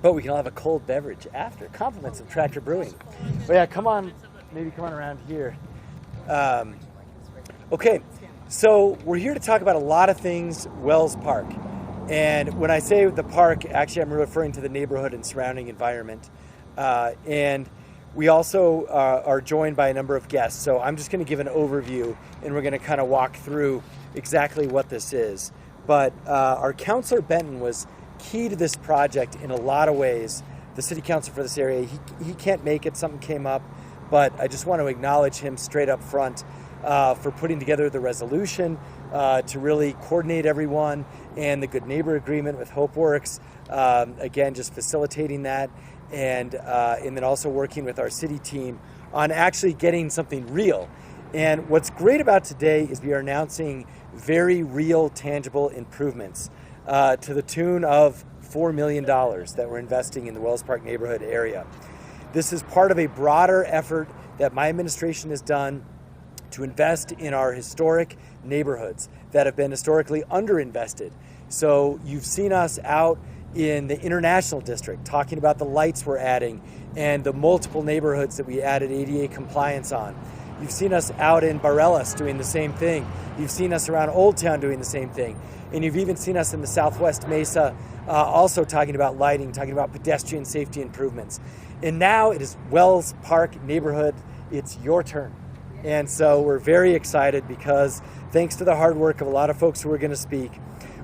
but we can all have a cold beverage after. Compliments of Tractor Brewing. But yeah, come on, maybe come on around here. Okay, so we're here to talk about a lot of things Wells Park. And when I say the park, actually I'm referring to the neighborhood and surrounding environment. And we also are joined by a number of guests. So I'm just going to give an overview and we're going to kind of walk through exactly what this is. But our Councilor Benton was key to this project in a lot of ways. The city council for this area, he can't make it, something came up, but I just want to acknowledge him straight up front for putting together the resolution to really coordinate everyone, and the Good Neighbor Agreement with HopeWorks, again, just facilitating that, and then also working with our city team on actually getting something real. And what's great about today is we are announcing very real, tangible improvements to the tune of $4 million that we're investing in the Wells Park neighborhood area. This is part of a broader effort that my administration has done to invest in our historic neighborhoods that have been historically underinvested. So you've seen us out in the International District talking about the lights we're adding and the multiple neighborhoods that we added ADA compliance on. You've seen us out in Bareilles doing the same thing. You've seen us around Old Town doing the same thing. And you've even seen us in the Southwest Mesa also talking about lighting, talking about pedestrian safety improvements. And now it is Wells Park neighborhood. It's your turn. And so we're very excited because thanks to the hard work of a lot of folks who are going to speak,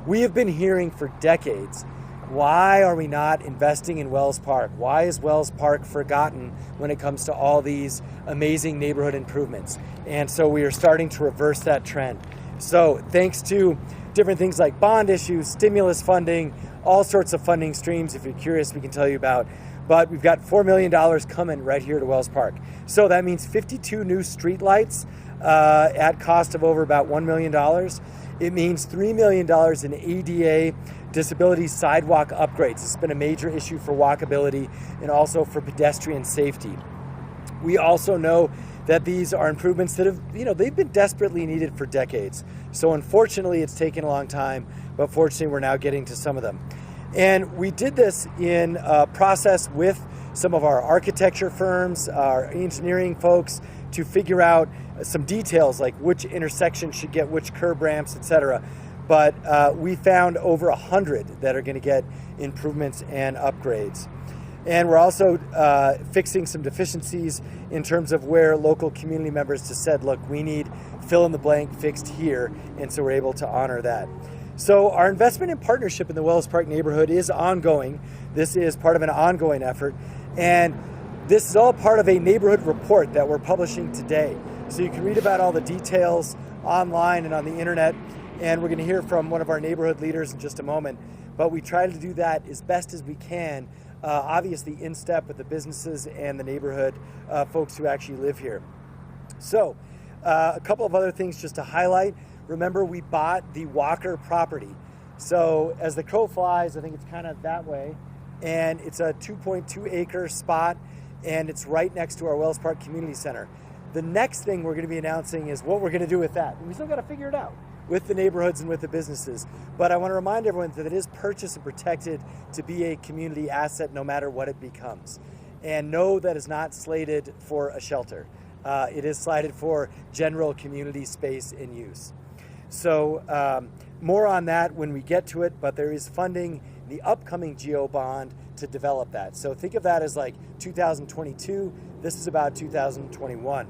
we have been hearing for decades, why are we not investing in Wells Park? Why is Wells Park forgotten when it comes to all these amazing neighborhood improvements? And so we are starting to reverse that trend. So thanks to different things like bond issues, stimulus funding, all sorts of funding streams, if you're curious, we can tell you about. But we've got $4 million coming right here to Wells Park. So that means 52 new streetlights at cost of over about $1 million. It means $3 million in ADA disability sidewalk upgrades. This has been a major issue for walkability and also for pedestrian safety. We also know that these are improvements that have, they've been desperately needed for decades. So unfortunately, it's taken a long time, but fortunately, we're now getting to some of them. And we did this in a process with some of our architecture firms, our engineering folks, to figure out some details like which intersection should get which curb ramps, etc. But we found over 100 that are going to get improvements and upgrades. And we're also fixing some deficiencies in terms of where local community members just said, look, we need fill in the blank fixed here. And so we're able to honor that. So our investment in partnership in the Wells Park neighborhood is ongoing. This is part of an ongoing effort. And this is all part of a neighborhood report that we're publishing today. So you can read about all the details online and on the internet. And we're going to hear from one of our neighborhood leaders in just a moment. But we try to do that as best as we can, obviously in step with the businesses and the neighborhood folks who actually live here. So a couple of other things just to highlight. Remember, we bought the Walker property. So as the crow flies, I think it's kind of that way. And it's a 2.2 acre spot, and it's right next to our Wells Park Community Center. The next thing we're going to be announcing is what we're going to do with that. And we still got to figure it out with the neighborhoods and with the businesses. But I want to remind everyone that it is purchased and protected to be a community asset no matter what it becomes. And no, that is not slated for a shelter. It is slated for general community space and use. So more on that when we get to it, but there is funding in the upcoming GO bond to develop that. So think of that as like 2022. This is about 2021.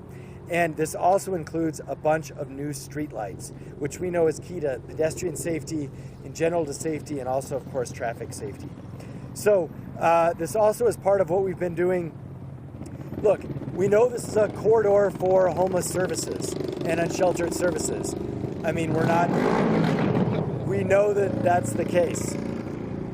And this also includes a bunch of new streetlights, which we know is key to pedestrian safety, in general to safety, and also, of course, traffic safety. So this also is part of what we've been doing. Look, we know this is a corridor for homeless services and unsheltered services. I mean, we know that that's the case.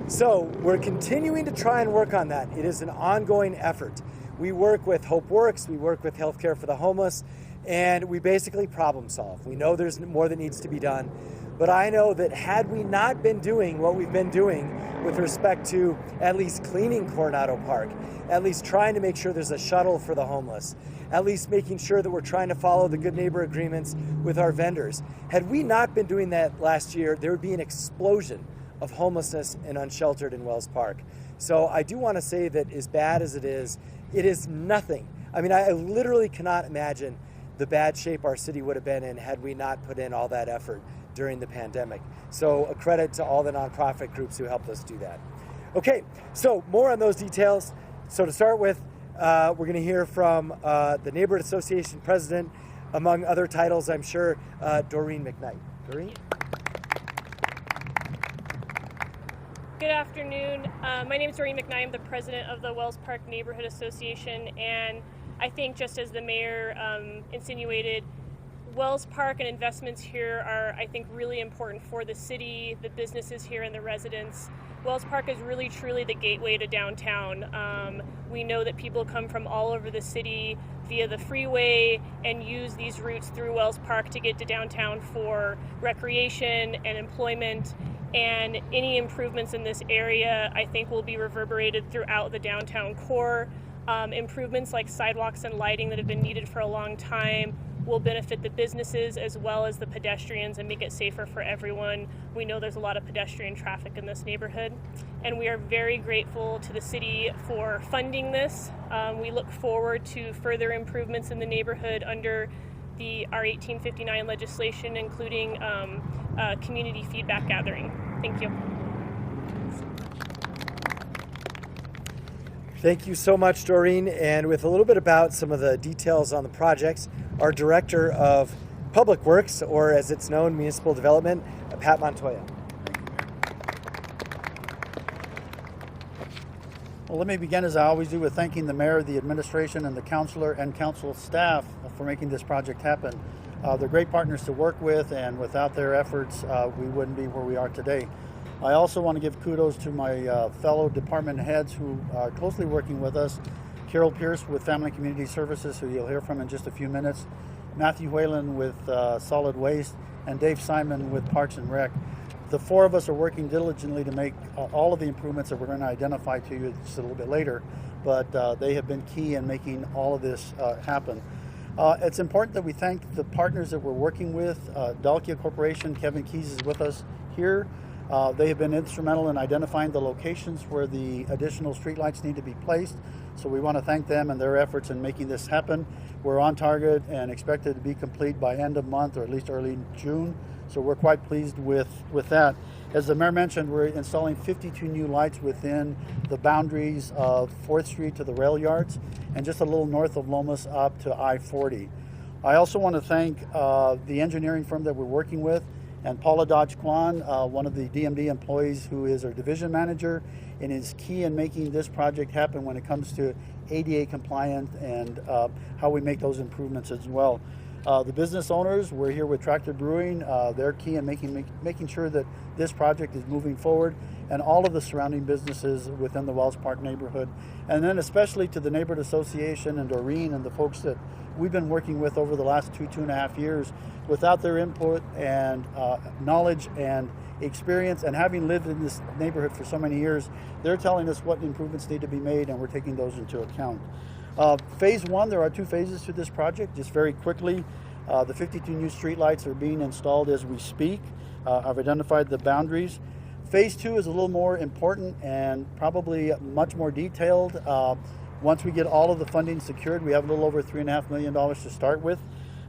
So we're continuing to try and work on that. It is an ongoing effort. We work with HopeWorks, we work with Healthcare for the Homeless, and we basically problem solve. We know there's more that needs to be done, but I know that had we not been doing what we've been doing with respect to at least cleaning Coronado Park, at least trying to make sure there's a shuttle for the homeless, at least making sure that we're trying to follow the Good Neighbor agreements with our vendors. Had we not been doing that last year, there would be an explosion of homelessness and unsheltered in Wells Park. So I do want to say that as bad as it is nothing. I mean, I literally cannot imagine the bad shape our city would have been in had we not put in all that effort during the pandemic. So a credit to all the nonprofit groups who helped us do that. Okay, so more on those details. So to start with, we're going to hear from the Neighborhood Association President, among other titles, I'm sure, Doreen McKnight. Doreen? Good afternoon. My name is Doreen McKnight. I'm the president of the Wells Park Neighborhood Association, and I think, just as the mayor insinuated, Wells Park and investments here are, I think, really important for the city, the businesses here, and the residents. Wells Park is really, truly the gateway to downtown. We know that people come from all over the city via the freeway and use these routes through Wells Park to get to downtown for recreation and employment. And any improvements in this area, I think, will be reverberated throughout the downtown core. Improvements like sidewalks and lighting that have been needed for a long time will benefit the businesses as well as the pedestrians and make it safer for everyone. We know there's a lot of pedestrian traffic in this neighborhood, and we are very grateful to the city for funding this. We look forward to further improvements in the neighborhood under the R1859 legislation, including community feedback gathering. Thank you. Thank you so much, Doreen. And with a little bit about some of the details on the projects, our Director of Public Works, or as it's known, Municipal Development, Pat Montoya. Well, let me begin, as I always do, with thanking the mayor, the administration, and the councilor and council staff for making this project happen. They're great partners to work with, and without their efforts, we wouldn't be where we are today. I also want to give kudos to my fellow department heads who are closely working with us. Carol Pierce with Family and Community Services, who you'll hear from in just a few minutes. Matthew Whalen with Solid Waste, and Dave Simon with Parks and Rec. The four of us are working diligently to make all of the improvements that we're going to identify to you just a little bit later, but they have been key in making all of this happen. It's important that we thank the partners that we're working with. Dalkia Corporation, Kevin Keys is with us here. They have been instrumental in identifying the locations where the additional streetlights need to be placed. So we want to thank them and their efforts in making this happen. We're on target and expected to be complete by end of month or at least early June. So we're quite pleased with that. As the mayor mentioned, we're installing 52 new lights within the boundaries of 4th Street to the rail yards and just a little north of Lomas up to I-40. I also want to thank the engineering firm that we're working with, and Paula Dodge Kwan, one of the DMD employees who is our division manager and is key in making this project happen when it comes to ADA compliant and how we make those improvements as well. The business owners, we're here with Tractor Brewing. They're key in making sure that this project is moving forward, and all of the surrounding businesses within the Wells Park neighborhood. And then especially to the Neighborhood Association and Doreen and the folks that we've been working with over the last two and a half years. Without their input and knowledge and experience, and having lived in this neighborhood for so many years, they're telling us what improvements need to be made, and we're taking those into account. Phase one, there are two phases to this project. Just very quickly, the 52 new streetlights are being installed as we speak. I've identified the boundaries. Phase two is a little more important and probably much more detailed. Once we get all of the funding secured, we have a little over $3.5 million to start with.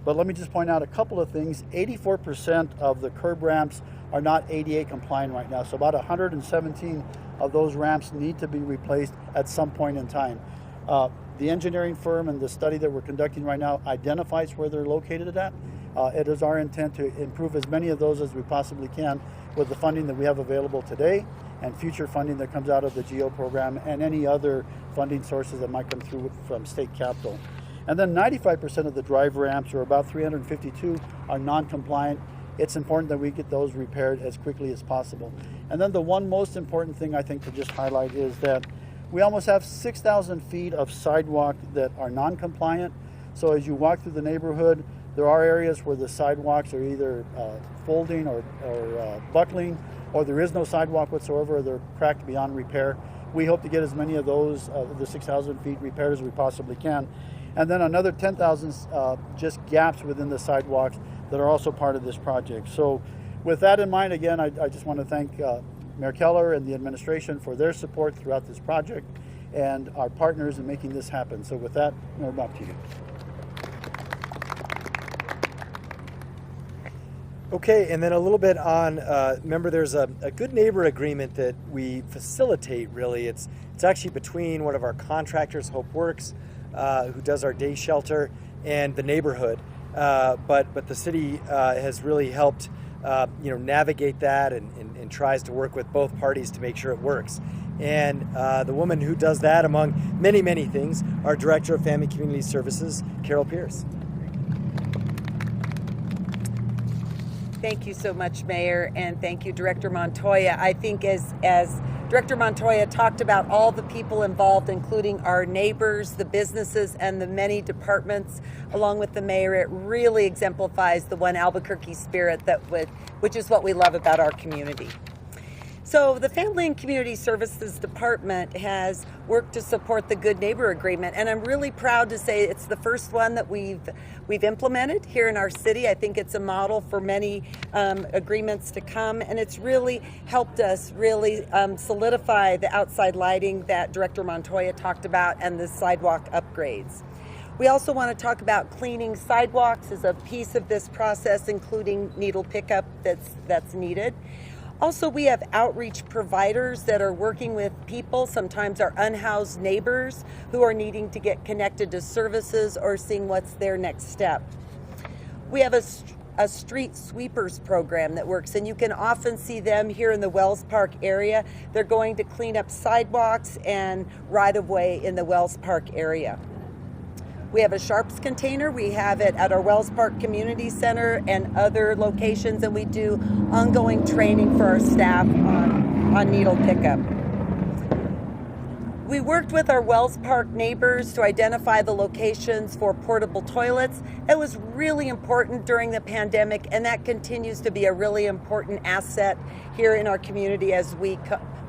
But let me just point out a couple of things. 84% of the curb ramps are not ADA compliant right now. So about 117 of those ramps need to be replaced at some point in time. The engineering firm and the study that we're conducting right now identifies where they're located at. It is our intent to improve as many of those as we possibly can with the funding that we have available today and future funding that comes out of the GO program and any other funding sources that might come through from state capital. And then 95% of the drive ramps, or about 352, are non-compliant. It's important that we get those repaired as quickly as possible. And then the one most important thing I think to just highlight is that we almost have 6,000 feet of sidewalk that are non-compliant. So as you walk through the neighborhood, there are areas where the sidewalks are either folding or buckling, or there is no sidewalk whatsoever, or they're cracked beyond repair. We hope to get as many of those, the 6,000 feet repaired as we possibly can. And then another 10,000 just gaps within the sidewalks that are also part of this project. So with that in mind, again, I just want to thank Mayor Keller and the administration for their support throughout this project and our partners in making this happen. So with that, Mayor, back to you. Okay, and then a little bit on, remember there's a good neighbor agreement that we facilitate, really. It's actually between one of our contractors, Hope Works, who does our day shelter, and the neighborhood. But the city has really helped navigate that and tries to work with both parties to make sure it works. And the woman who does that, among many, many things, our Director of Family Community Services, Carol Pierce. Thank you so much, Mayor, and thank you, Director Montoya. I think as Director Montoya talked about all the people involved, including our neighbors, the businesses, and the many departments, along with the mayor, it really exemplifies the one Albuquerque spirit which is what we love about our community. So the Family and Community Services Department has worked to support the Good Neighbor Agreement, and I'm really proud to say it's the first one that we've implemented here in our city. I think it's a model for many agreements to come, and it's really helped us really solidify the outside lighting that Director Montoya talked about and the sidewalk upgrades. We also want to talk about cleaning sidewalks as a piece of this process, including needle pickup that's needed. Also, we have outreach providers that are working with people, sometimes our unhoused neighbors who are needing to get connected to services or seeing what's their next step. We have a street sweepers program that works, and you can often see them here in the Wells Park area. They're going to clean up sidewalks and right-of-way in the Wells Park area. We have a sharps container. We have it at our Wells Park Community Center and other locations, and we do ongoing training for our staff on needle pickup. We worked with our Wells Park neighbors to identify the locations for portable toilets. It was really important during the pandemic, and that continues to be a really important asset here in our community as we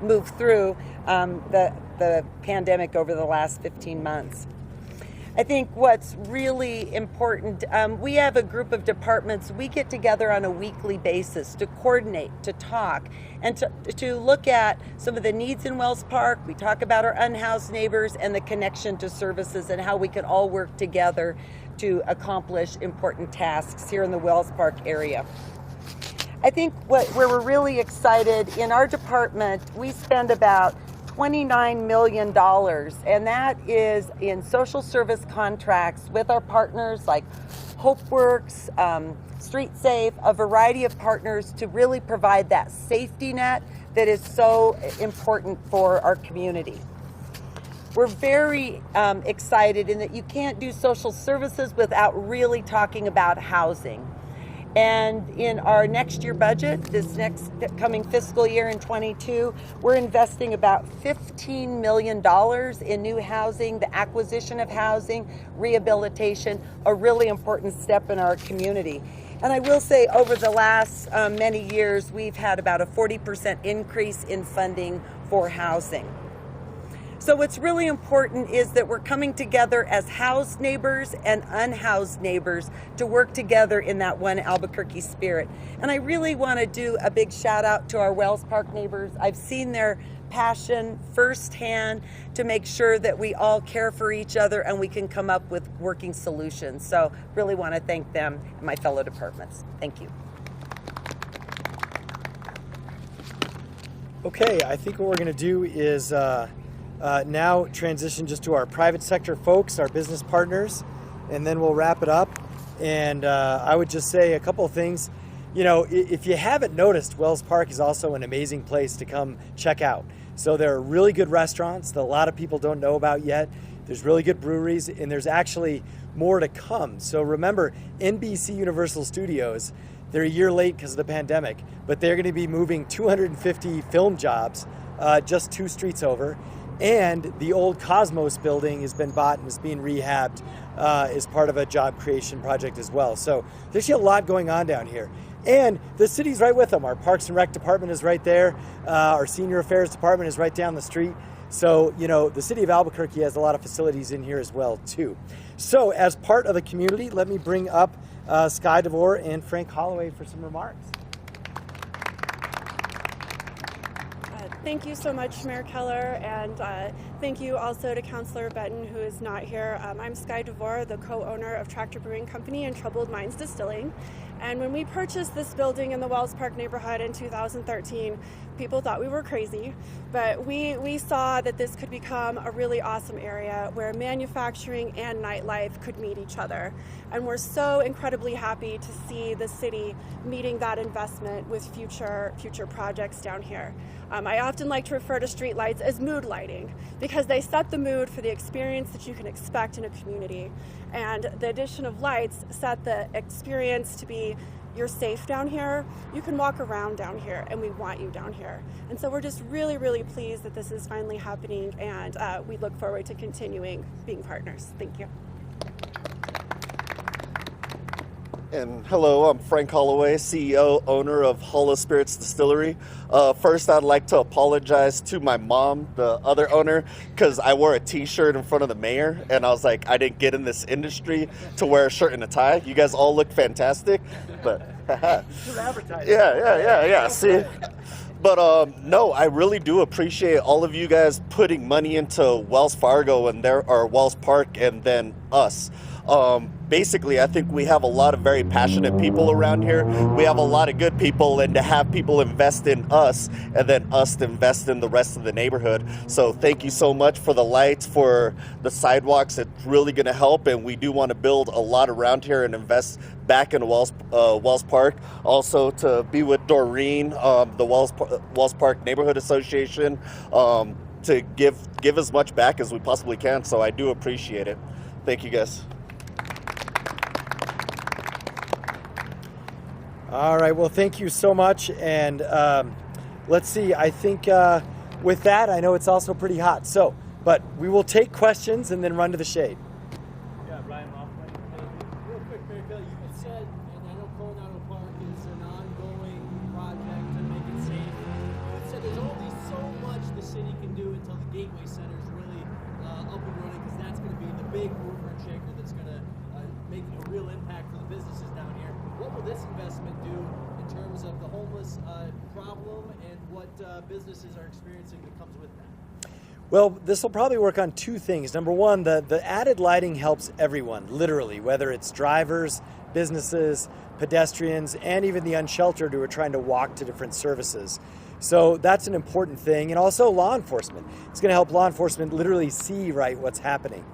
move through the pandemic over the last 15 months. I think what's really important, we have a group of departments, we get together on a weekly basis to coordinate, to talk, and to look at some of the needs in Wells Park. We talk about our unhoused neighbors and the connection to services and how we can all work together to accomplish important tasks here in the Wells Park area. I think where we're really excited, in our department, we spend about $29 million, and that is in social service contracts with our partners like HopeWorks, Street Safe, a variety of partners to really provide that safety net that is so important for our community. We're very excited in that you can't do social services without really talking about housing. And in our next year budget, this next coming fiscal year in 22, we're investing about $15 million in new housing, the acquisition of housing, rehabilitation, a really important step in our community. And I will say over the last many years, we've had about a 40% increase in funding for housing. So what's really important is that we're coming together as housed neighbors and unhoused neighbors to work together in that one Albuquerque spirit. And I really want to do a big shout out to our Wells Park neighbors. I've seen their passion firsthand to make sure that we all care for each other and we can come up with working solutions. So really want to thank them and my fellow departments. Thank you. Okay, I think what we're going to do is now transition just to our private sector folks, our business partners, and then we'll wrap it up. And I would just say a couple of things. You know, if you haven't noticed, Wells Park is also an amazing place to come check out. So there are really good restaurants that a lot of people don't know about yet. There's really good breweries, and there's actually more to come. So remember, NBC Universal Studios, they're a year late because of the pandemic, but they're going to be moving 250 film jobs just 2 streets over. And the old Cosmos building has been bought and is being rehabbed as part of a job creation project as well. So there's a lot going on down here. And the city's right with them. Our Parks and Rec department is right there. Our Senior Affairs department is right down the street. So, you know, the city of Albuquerque has a lot of facilities in here as well, too. So as part of the community, let me bring up Skydevor and Frank Holloway for some remarks. Thank you so much, Mayor Keller, and thank you also to Councilor Benton, who is not here. I'm Skydevor, the co-owner of Tractor Brewing Company and Troubled Minds Distilling. And when we purchased this building in the Wells Park neighborhood in 2013, people thought we were crazy, but we saw that this could become a really awesome area where manufacturing and nightlife could meet each other. And we're so incredibly happy to see the city meeting that investment with future projects down here. I often like to refer to streetlights as mood lighting because they set the mood for the experience that you can expect in a community. And the addition of lights set the experience to be, you're safe down here, you can walk around down here, and we want you down here. And so we're just really, really pleased that this is finally happening, and we look forward to continuing being partners. Thank you. And hello, I'm Frank Holloway, CEO, owner of Hollow Spirits Distillery. First, I'd like to apologize to my mom, the other owner, because I wore a t-shirt in front of the mayor, and I was like, I didn't get in this industry to wear a shirt and a tie. You guys all look fantastic, but yeah, see? But no, I really do appreciate all of you guys putting money into Wells Fargo and Wells Park and then us. Basically, I think we have a lot of very passionate people around here. We have a lot of good people, and to have people invest in us and then us to invest in the rest of the neighborhood. So thank you so much for the lights, for the sidewalks. It's really going to help, and we do want to build a lot around here and invest back in Wells Park. Also to be with Doreen, the Wells Park Neighborhood Association, to give as much back as we possibly can. So I do appreciate it. Thank you, guys. All right, well, thank you so much. And let's see, I think with that, I know it's also pretty hot. So, but we will take questions and then run to the shade. Yeah, Ryan Hoffman. Real quick, Mayor Keller, you had said, and I know Coronado Park is an ongoing project to make it safe. You had said there's only so much the city can do until the Gateway Center is really up and running, because that's going to be the big mover and shaker that's going to make a real impact for the businesses down here. What will this investment do in terms of the homeless problem and what businesses are experiencing that comes with that? Well, this will probably work on two things. Number one, the added lighting helps everyone, literally, whether it's drivers, businesses, pedestrians, and even the unsheltered who are trying to walk to different services. So that's an important thing. And also law enforcement. It's going to help law enforcement literally see right what's happening.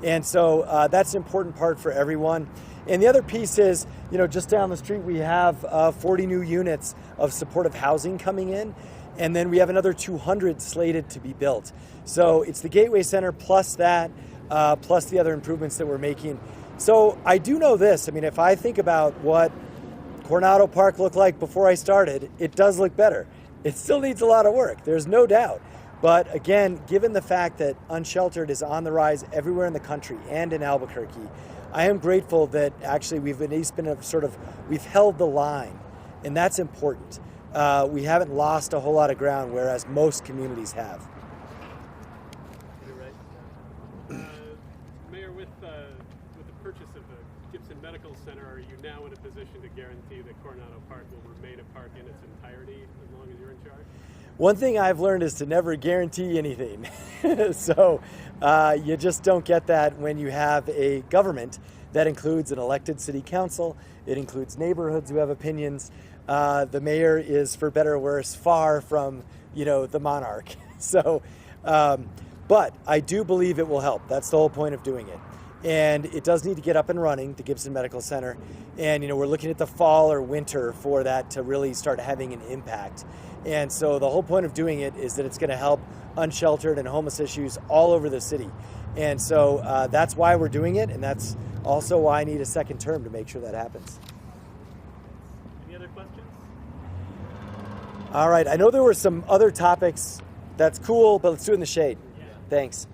And so that's an important part for everyone. And the other piece is, just down the street, we have 40 new units of supportive housing coming in. And then we have another 200 slated to be built. So it's the Gateway Center plus that, plus the other improvements that we're making. So I do know this. I mean, if I think about what Coronado Park looked like before I started, it does look better. It still needs a lot of work. There's no doubt. But again, given the fact that unsheltered is on the rise everywhere in the country and in Albuquerque, I am grateful that actually we've held the line, and that's important. We haven't lost a whole lot of ground, whereas most communities have. You're right. Mayor, with the purchase of the Gibson Medical Center, are you now in a position to guarantee that Coronado Park will remain a park in its entirety as long as you're in charge? One thing I've learned is to never guarantee anything. So you just don't get that when you have a government that includes an elected city council. It includes neighborhoods who have opinions. The mayor is, for better or worse, far from, the monarch. So, but I do believe it will help. That's the whole point of doing it. And it does need to get up and running, the Gibson Medical Center. And, we're looking at the fall or winter for that to really start having an impact. And so the whole point of doing it is that it's going to help unsheltered and homeless issues all over the city. And so that's why we're doing it. And that's also why I need a second term to make sure that happens. Any other questions? All right. I know there were some other topics. That's cool, but let's do it in the shade. Yeah. Thanks.